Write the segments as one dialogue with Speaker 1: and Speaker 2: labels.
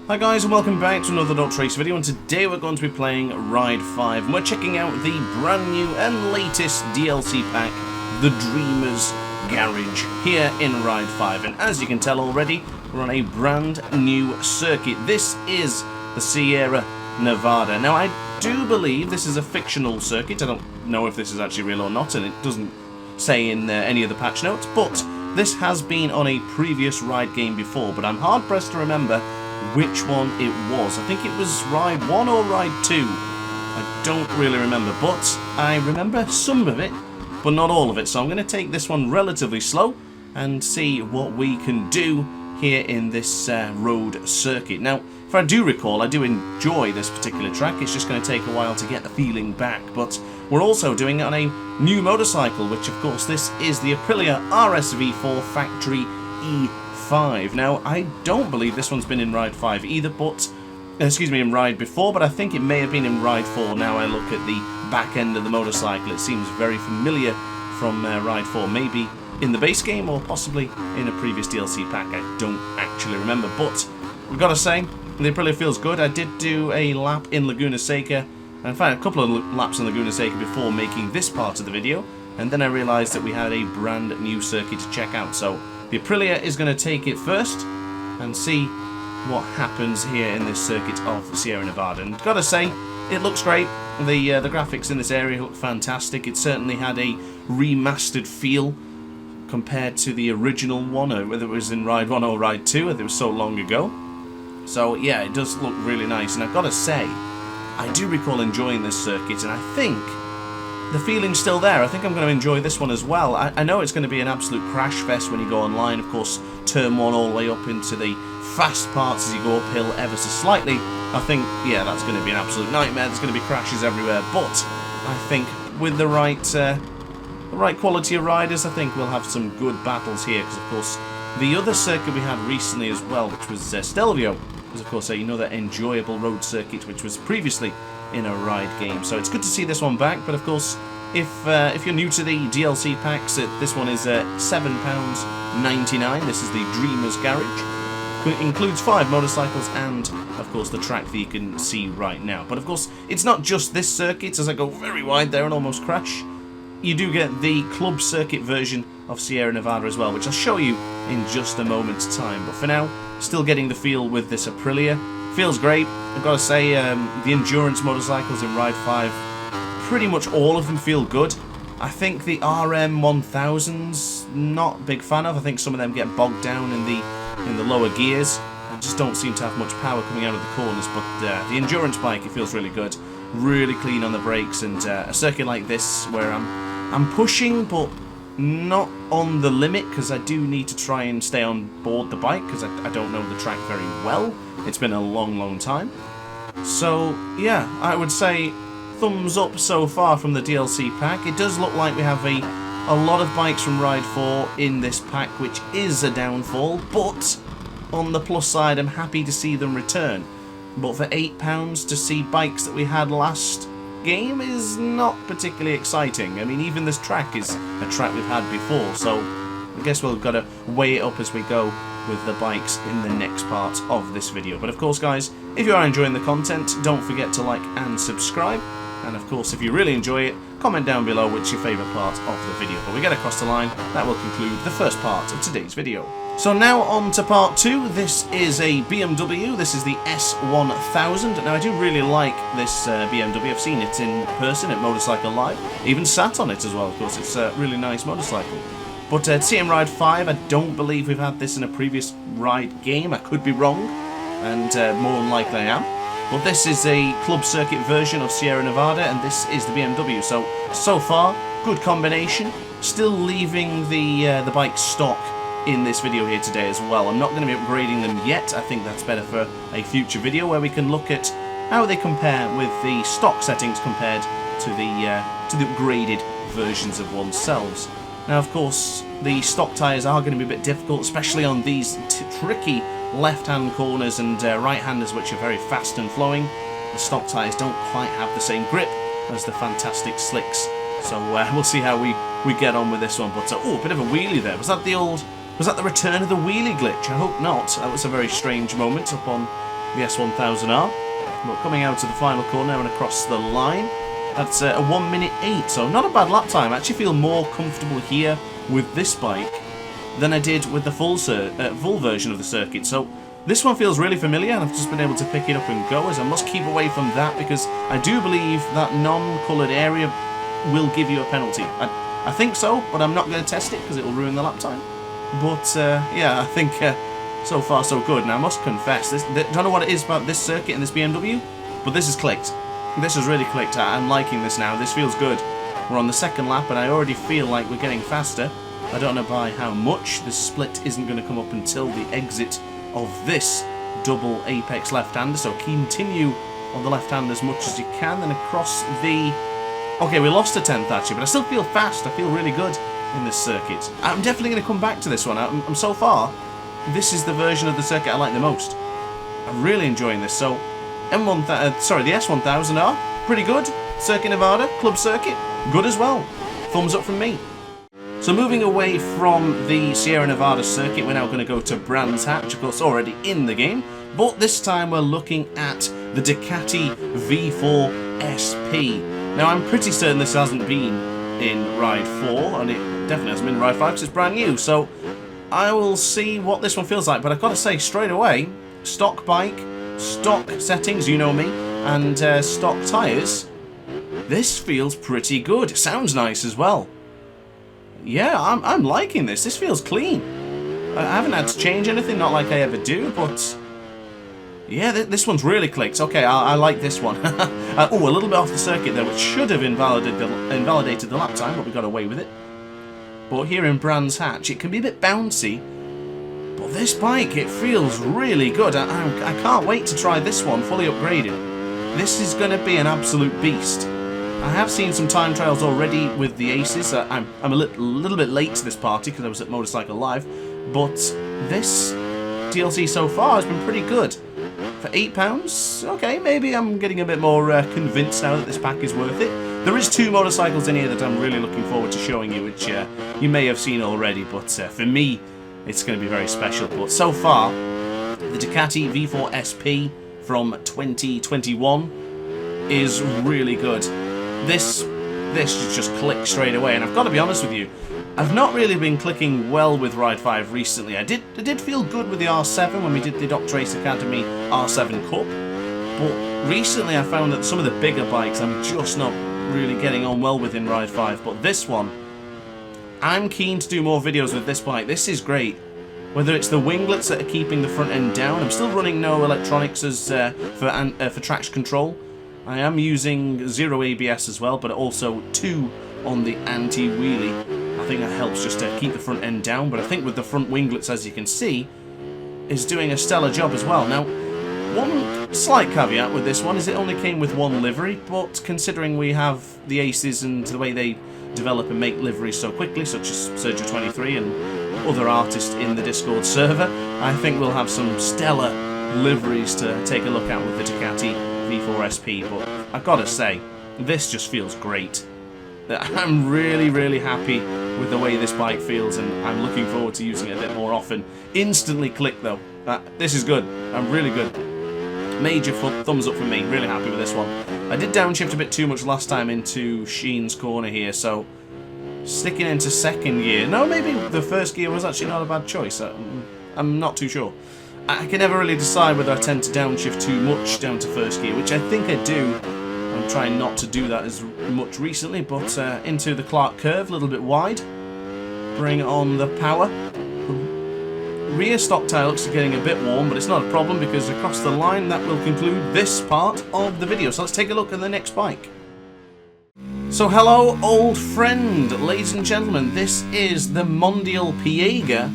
Speaker 1: Hi guys and welcome back to another DrAce video, and today we're going to be playing Ride 5 and we're checking out the brand new and latest DLC pack, the Dreamer's Garage, here in Ride 5. And as you can tell already, we're on a brand new circuit. This is the Sierra Nevada. Now I do believe this is a fictional circuit. I don't know if this is actually real or not, and it doesn't say in any of the patch notes, but this has been on a previous Ride game before, but I'm hard pressed to remember which one it was. I think it was Ride 1 or Ride 2. I don't really remember, but I remember some of it, but not all of it. So I'm going to take this one relatively slow and see what we can do here in this road circuit. Now, if I do recall, I do enjoy this particular track. It's just going to take a while to get the feeling back, but we're also doing it on a new motorcycle, which of course this is the Aprilia V4 Factory E5. Now, I don't believe this one's been in Ride 5 either, but, in Ride before, but I think it may have been in Ride 4. Now I look at the back end of the motorcycle, it seems very familiar from Ride 4, maybe in the base game or possibly in a previous DLC pack. I don't actually remember, but we've got to say, the Aprilia feels good. I did do a lap in Laguna Seca, and in fact a couple of laps in Laguna Seca before making this part of the video, and then I realised that we had a brand new circuit to check out. So the Aprilia is going to take it first and see what happens here in this circuit of Sierra Nevada. And gotta say, it looks great. The graphics in this area look fantastic. It certainly had a remastered feel compared to the original one, or whether it was in Ride 1 or Ride 2, it was so long ago. So yeah, it does look really nice, and I've got to say, I do recall enjoying this circuit, and I think the feeling's still there. I think I'm going to enjoy this one as well. I know it's going to be an absolute crash fest when you go online. Of course, turn 1 all the way up into the fast parts as you go uphill ever so slightly. I think, yeah, that's going to be an absolute nightmare. There's going to be crashes everywhere, but I think with the right quality of riders, I think we'll have some good battles here, because of course the other circuit we had recently as well, which was Stelvio, was of course another enjoyable road circuit which was previously in a Ride game. So it's good to see this one back, but of course if you're new to the DLC packs, this one is £7.99. This is the Dreamer's Garage. It includes 5 motorcycles and of course the track that you can see right now. But of course it's not just this circuit. As I go very wide there and almost crash, you do get the club circuit version of Sierra Nevada as well, which I'll show you in just a moment's time. But for now, still getting the feel with this Aprilia. Feels great. I've got to say, the endurance motorcycles in Ride 5, pretty much all of them feel good. I think the RM 1000s, not a big fan of. I think some of them get bogged down in the lower gears and just don't seem to have much power coming out of the corners. But the endurance bike, it feels really good. Really clean on the brakes, and a circuit like this where I'm pushing but not on the limit, because I do need to try and stay on board the bike, because I don't know the track very well. It's been a long time. So yeah, I would say thumbs up so far from the DLC pack. It does look like we have a lot of bikes from Ride 4 in this pack, which is a downfall, but on the plus side, I'm happy to see them return. But for £8 to see bikes that we had last game is not particularly exciting. I mean, even this track is a track we've had before, so I guess we've got to weigh it up as we go with the bikes in the next part of this video. But of course, guys, if you are enjoying the content, don't forget to like and subscribe. And of course, if you really enjoy it, comment down below which your favourite part of the video. But we get across the line, that will conclude the first part of today's video. So now on to part 2. This is a BMW. This is the S1000. Now I do really like this BMW. I've seen it in person at Motorcycle Live. Even sat on it as well, of course. It's a really nice motorcycle. But to see in Ride 5, I don't believe we've had this in a previous Ride game. I could be wrong, and more than likely I am. But this is a club circuit version of Sierra Nevada, and this is the BMW. So far, good combination. Still leaving the bike stock in this video here today as well. I'm not going to be upgrading them yet. I think that's better for a future video where we can look at how they compare with the stock settings compared to the upgraded versions of oneself. Now, of course, the stock tyres are going to be a bit difficult, especially on these tricky left-hand corners and right-handers, which are very fast and flowing. The stock tyres don't quite have the same grip as the fantastic slicks. So we'll see how we get on with this one. But oh, a bit of a wheelie there. Was that the return of the wheelie glitch? I hope not. That was a very strange moment up on the S1000R. But coming out to the final corner and across the line, that's a 1:08, so not a bad lap time. I actually feel more comfortable here with this bike than I did with the full version of the circuit. So this one feels really familiar, and I've just been able to pick it up and go, as I must keep away from that, because I do believe that non-coloured area will give you a penalty. I think so, but I'm not going to test it because it will ruin the lap time. But yeah, I think so far so good. And I must confess, I don't know what it is about this circuit and this BMW, but this has clicked. This has really clicked. I'm liking this now. This feels good. We're on the second lap, and I already feel like we're getting faster. I don't know by how much. This split isn't going to come up until the exit of this double apex left-hander, so continue on the left-hand as much as you can, then across the... Okay, we lost a 10th actually, but I still feel fast. I feel really good in this circuit. I'm definitely going to come back to this one. I'm so far, this is the version of the circuit I like the most. I'm really enjoying this. So, the S1000R, pretty good. Circuit Nevada, club circuit, good as well. Thumbs up from me. So moving away from the Sierra Nevada circuit, we're now going to go to Brands Hatch, of course already in the game, but this time we're looking at the Ducati V4 SP. Now I'm pretty certain this hasn't been in Ride 4, and it definitely hasn't been in Ride 5 because it's brand new, so I will see what this one feels like. But I've got to say straight away, stock bike, stock settings, you know me, and stock tyres, this feels pretty good. It sounds nice as well. Yeah, I'm liking this. This feels clean. I haven't had to change anything, not like I ever do, but... Yeah, this one's really clicked. Okay, I like this one. Oh, a little bit off the circuit there, which should have invalidated the lap time, but we got away with it. But here in Brands Hatch, it can be a bit bouncy, but this bike, it feels really good. I can't wait to try this one, fully upgraded. This is going to be an absolute beast. I have seen some time trials already with the Aces. I'm a little bit late to this party because I was at Motorcycle Live, but this DLC so far has been pretty good. For £8, okay, maybe I'm getting a bit more convinced now that this pack is worth it. There is 2 motorcycles in here that I'm really looking forward to showing you, which you may have seen already, but for me, it's going to be very special. But so far, the Ducati V4 SP from 2021 is really good. This just clicked straight away, and I've got to be honest with you, I've not really been clicking well with Ride 5 recently. I did feel good with the R7 when we did the DrAce Academy R7 Cup, but recently I found that some of the bigger bikes I'm just not really getting on well with in Ride 5, but this one, I'm keen to do more videos with this bike. This is great. Whether it's the winglets that are keeping the front end down, I'm still running no electronics as for traction control. I am using 0 ABS as well, but also 2 on the anti-wheelie. I think that helps just to keep the front end down, but I think with the front winglets, as you can see, is doing a stellar job as well. Now, one slight caveat with this one is it only came with 1 livery, but considering we have the Aces and the way they develop and make liveries so quickly, such as Sergio23 and other artists in the Discord server, I think we'll have some stellar liveries to take a look at with the Ducati V4 SP, but I've got to say, this just feels great. I'm really, really happy with the way this bike feels, and I'm looking forward to using it a bit more often. Instantly click though. This is good. I'm really good. Major thumbs up from me. Really happy with this one. I did downshift a bit too much last time into Sheen's corner here, so sticking into second gear. No, maybe the first gear was actually not a bad choice. I'm not too sure. I can never really decide whether I tend to downshift too much down to first gear, which I think I do. I'm trying not to do that as much recently, but into the Clark curve, a little bit wide. Bring on the power. Rear stock tyre looks getting a bit warm, but it's not a problem because across the line that will conclude this part of the video. So let's take a look at the next bike. So hello old friend, ladies and gentlemen, this is the Mondial Piega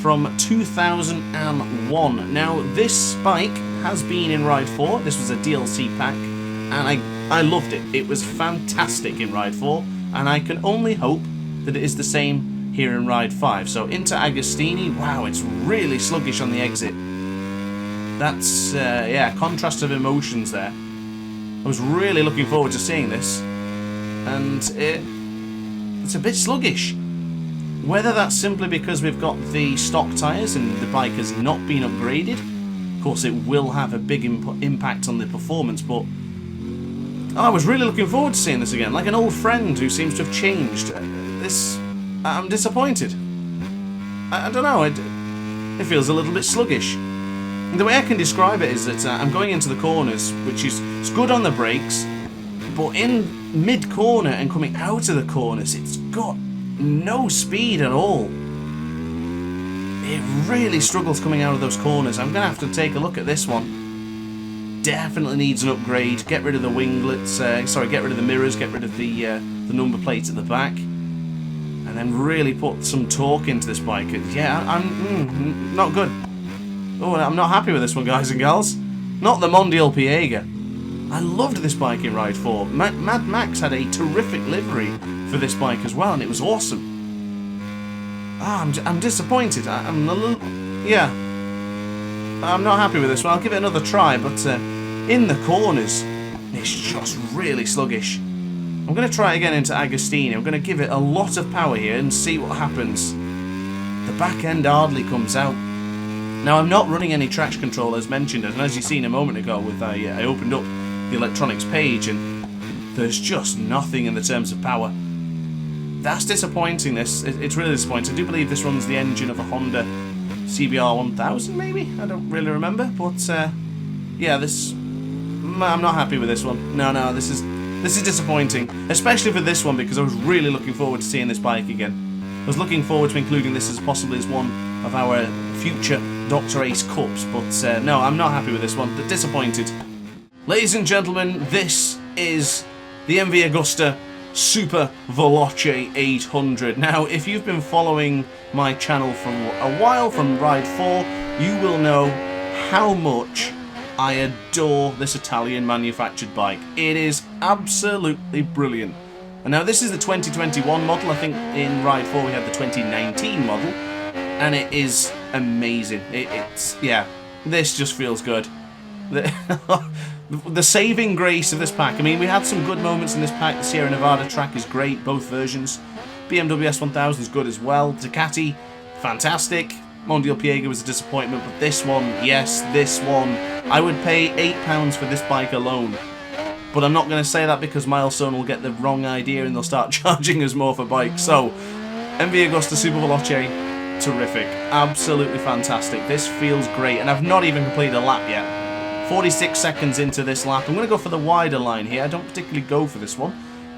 Speaker 1: from 2001. Now this bike has been in Ride 4, this was a DLC pack, and I loved it. It was fantastic in Ride 4, and I can only hope that it is the same here in Ride 5. So into Agostini, wow, it's really sluggish on the exit. That's, yeah, contrast of emotions there. I was really looking forward to seeing this, and it's a bit sluggish. Whether that's simply because we've got the stock tyres and the bike has not been upgraded, Of course, it will have a big impact on the performance, but I was really looking forward to seeing this again, like an old friend who seems to have changed. I'm disappointed. I don't know, it feels a little bit sluggish. The way I can describe it is that I'm going into the corners, which is it's good on the brakes, but in mid-corner and coming out of the corners, it's got no speed at all. It really struggles coming out of those corners. I'm going to have to take a look at this one. Definitely needs an upgrade. Get rid of the winglets, get rid of the mirrors, get rid of the number plates at the back, and then really put some torque into this bike. Yeah, I'm not good. Oh, I'm not happy with this one, guys and gals. Not the Mondial Piega. I loved this bike in Ride 4. Mad Max had a terrific livery for this bike as well, and it was awesome. I'm disappointed. I'm a little... Yeah. I'm not happy with this one. I'll give it another try, but in the corners, it's just really sluggish. I'm going to try it again into Agostini. I'm going to give it a lot of power here and see what happens. The back end hardly comes out. Now, I'm not running any traction control as mentioned, and as you seen a moment ago, with I opened up the electronics page, and there's just nothing in the terms of power. That's disappointing. It's really disappointing. I do believe this runs the engine of a Honda CBR 1000, maybe? I don't really remember, but yeah, I'm not happy with this one. No, this is disappointing, especially for this one, because I was really looking forward to seeing this bike again. I was looking forward to including this as possibly as one of our future DrAce Cups, but no, I'm not happy with this one. Disappointed. Ladies and gentlemen, this is the MV Agusta Superveloce 800. Now, if you've been following my channel for a while, from Ride 4, you will know how much I adore this Italian manufactured bike. It is absolutely brilliant. And now this is the 2021 model. I think in Ride 4 we had the 2019 model, and it is amazing. Yeah, this just feels good. The saving grace of this pack. I mean, we had some good moments in this pack. The Sierra Nevada track is great, both versions. BMW S1000 is good as well. Ducati, fantastic. Mondial Piega was a disappointment, but this one, yes, this one. I would pay £8 for this bike alone. But I'm not going to say that because Milestone will get the wrong idea and they'll start charging us more for bikes. So, MV Agusta Superveloce, terrific. Absolutely fantastic. This feels great, and I've not even completed a lap yet. 46 seconds into this lap. I'm going to go for the wider line here. I don't particularly go for this one,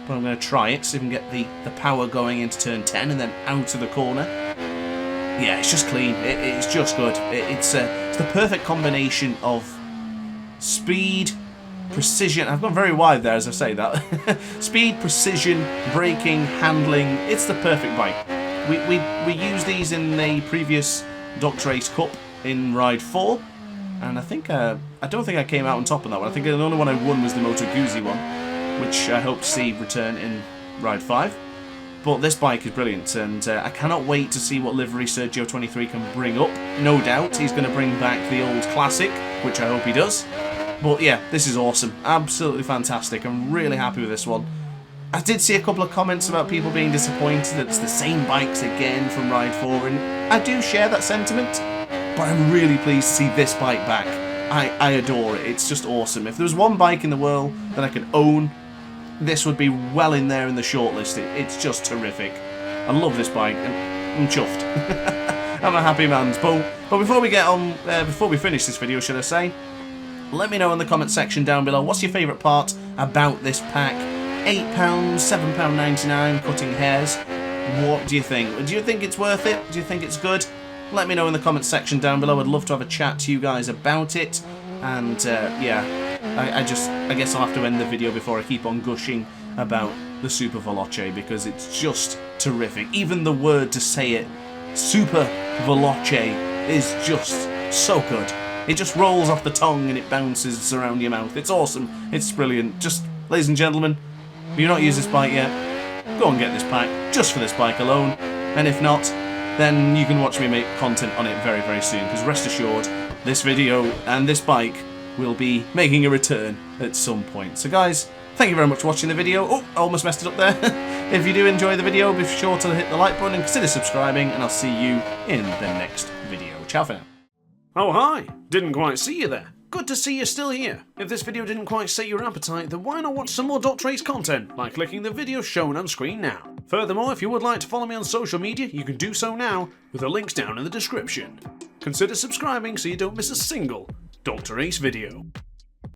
Speaker 1: but I'm going to try it, see if we can get the power going into turn 10 and then out of the corner. Yeah, it's just clean. It's just good. It's the perfect combination of speed, precision. I've gone very wide there as I say that. Speed, precision, braking, handling. It's the perfect bike. We used these in the previous DrAce Cup in Ride 4, and I think I don't think I came out on top on that one. I think the only one I won was the Moto Guzzi one, which I hope to see return in Ride 5. But this bike is brilliant, and I cannot wait to see what livery Sergio 23 can bring up. No doubt he's going to bring back the old classic, which I hope he does. But yeah, this is awesome. Absolutely fantastic. I'm really happy with this one. I did see a couple of comments about people being disappointed that it's the same bikes again from Ride 4, and I do share that sentiment, but I'm really pleased to see this bike back. I adore it. It's just awesome. If there was one bike in the world that I could own, this would be well in there in the shortlist. It's just terrific. I love this bike, and I'm chuffed. I'm a happy man. But before we get on, before we finish this video, should I say, let me know in the comment section down below, what's your favourite part about this pack? £8, £7.99, cutting hairs. What do you think? Do you think it's worth it? Do you think it's good? Let me know in the comment section down below. I'd love to have a chat to you guys about it. And yeah, I guess I'll have to end the video before I keep on gushing about the Superveloce, because it's just terrific. Even the word to say it, Superveloce, is just so good. It just rolls off the tongue and it bounces around your mouth. It's awesome. It's brilliant. Just, ladies and gentlemen, if you've not used this bike yet, go and get this pack just for this bike alone. And if not, then you can watch me make content on it very, very soon, because rest assured, this video and this bike will be making a return at some point. So guys, thank you very much for watching the video. Oh, I almost messed it up there. If you do enjoy the video, be sure to hit the like button and consider subscribing, and I'll see you in the next video. Ciao for now.
Speaker 2: Oh hi, didn't quite see you there. Good to see you're still here. If this video didn't quite sate your appetite, then why not watch some more DrAce content by clicking the video shown on screen now. Furthermore, if you would like to follow me on social media, you can do so now with the links down in the description. Consider subscribing so you don't miss a single DrAce video.